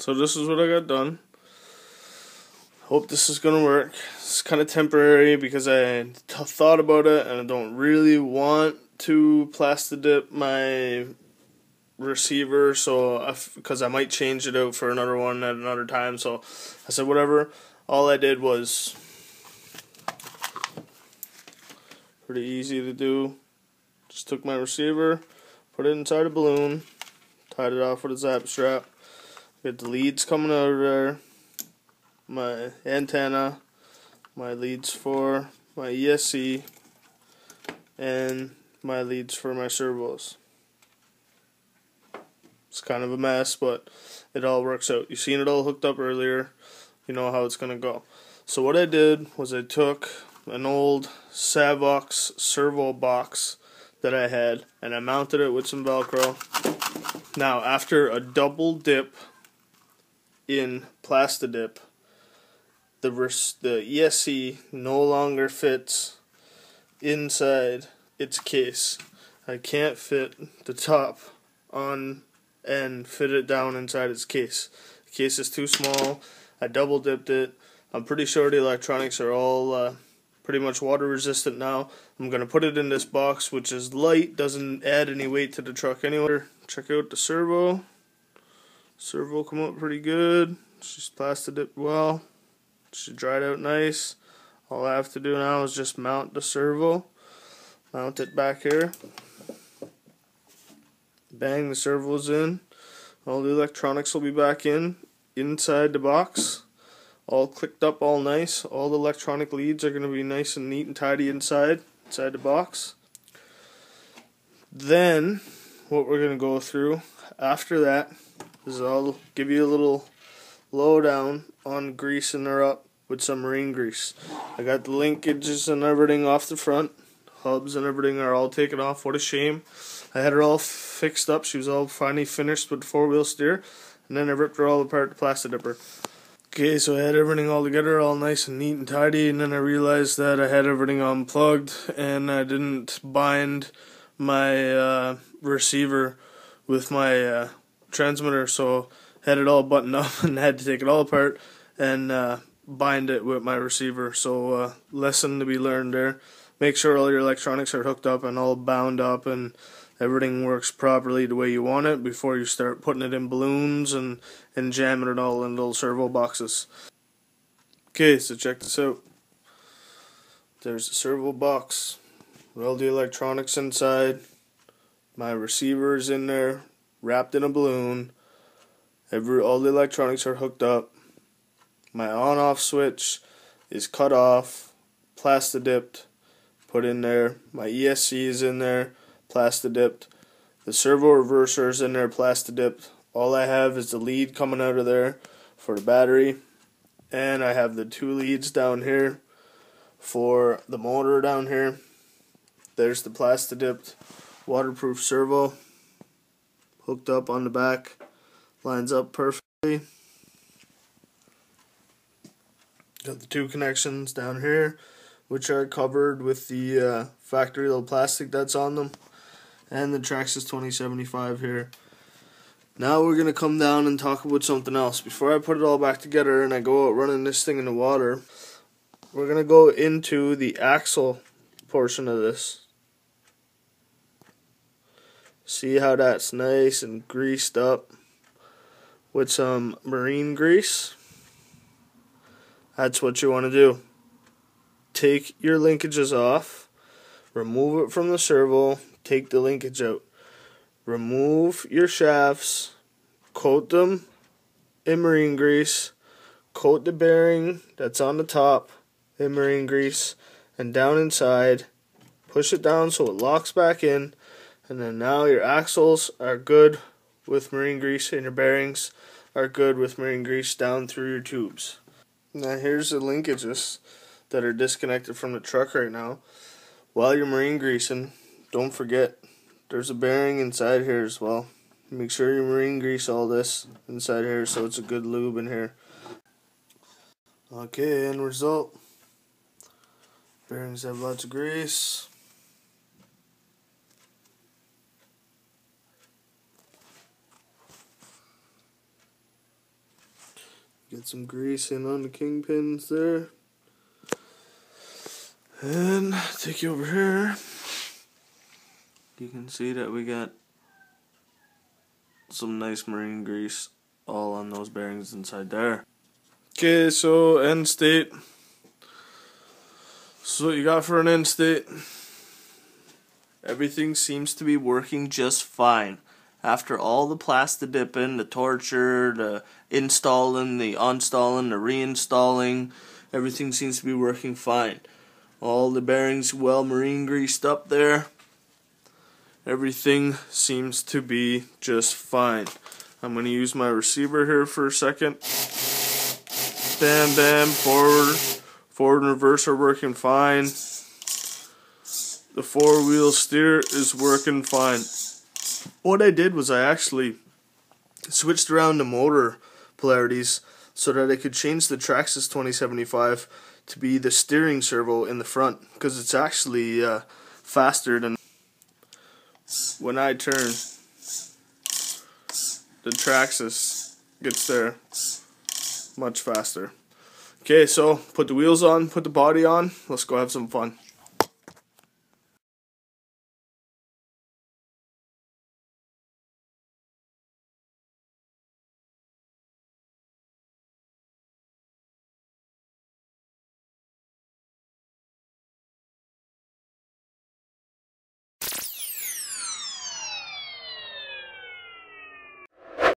So this is what I got done. Hope this is gonna work. It's kind of temporary because I thought about it and I don't really want to plasti-dip my receiver, so because I might change it out for another one at another time. So I said whatever. All I did was pretty easy to do. Just took my receiver, put it inside a balloon, tied it off with a zap strap. Get the leads coming out of there, my antenna, my leads for my ESC, and my leads for my servos. It's kind of a mess, but it all works out. You've seen it all hooked up earlier. You know how it's going to go. So what I did was I took an old Savox servo box that I had, and I mounted it with some Velcro. Now, after a double dip in plasti-dip, the ESC no longer fits inside its case. I can't fit the top on and fit it down inside its case. The case is too small. I double dipped it. I'm pretty sure the electronics are all pretty much water resistant now. I'm going to put it in this box, which is light, doesn't add any weight to the truck anyway. Check out the servo. Servo come out pretty good. She's plasti-dipped well. She dried out nice. All I have to do now is just mount the servo. Mount it back here. Bang, the servo's in. All the electronics will be back inside the box. All clicked up, all nice. All the electronic leads are going to be nice and neat and tidy inside the box. Then, what we're going to go through after that is I'll give you a little lowdown on greasing her up with some marine grease. I got the linkages and everything off the front. Hubs and everything are all taken off. What a shame. I had her all fixed up. She was all finally finished with the four-wheel steer. And then I ripped her all apart to plasti-dip her. Okay, so I had everything all together, all nice and neat and tidy, and then I realized that I had everything unplugged and I didn't bind my receiver with my transmitter, so I had it all buttoned up and had to take it all apart and bind it with my receiver. So lesson to be learned there. Make sure all your electronics are hooked up and all bound up and everything works properly the way you want it before you start putting it in balloons and jamming it all in little servo boxes. Okay, so check this out. There's a servo box with all the electronics inside. My receiver is in there, wrapped in a balloon. All the electronics are hooked up. My on-off switch is cut off, plasti-dipped, put in there. My ESC is in there, plasti-dipped. The servo reverser is in there, plasti-dipped. All I have is the lead coming out of there for the battery, and I have the two leads down here for the motor down here. There's the plasti-dipped waterproof servo hooked up on the back, lines up perfectly. Got the two connections down here, which are covered with the factory little plastic that's on them, and the Traxxas 2075 here. Now we're going to come down and talk about something else. Before I put it all back together and I go out running this thing in the water, we're going to go into the axle portion of this. See how that's nice and greased up with some marine grease? That's what you want to do. Take your linkages off, remove it from the servo, take the linkage out. Remove your shafts, coat them in marine grease, coat the bearing that's on the top in marine grease, and down inside, push it down so it locks back in, and then now your axles are good with marine grease and your bearings are good with marine grease down through your tubes. Now here's the linkages that are disconnected from the truck right now. While you're marine greasing, don't forget there's a bearing inside here as well. Make sure you marine grease all this inside here so it's a good lube in here. Okay, end result. Bearings have lots of grease. Get some grease in on the kingpins there. And take you over here. You can see that we got some nice marine grease all on those bearings inside there. Okay, so end state. So what you got for an end state? Everything seems to be working just fine. After all the plasti-dipping, the torture, the installing, the uninstalling, the reinstalling, everything seems to be working fine. All the bearings well marine greased up there. Everything seems to be just fine. I'm going to use my receiver here for a second. Bam, forward and reverse are working fine. The 4-wheel steer is working fine. What I did was I actually switched around the motor polarities so that I could change the Traxxas 2075 to be the steering servo in the front, because it's actually faster than when I turn. The Traxxas gets there much faster. Okay, so put the wheels on, put the body on. Let's go have some fun.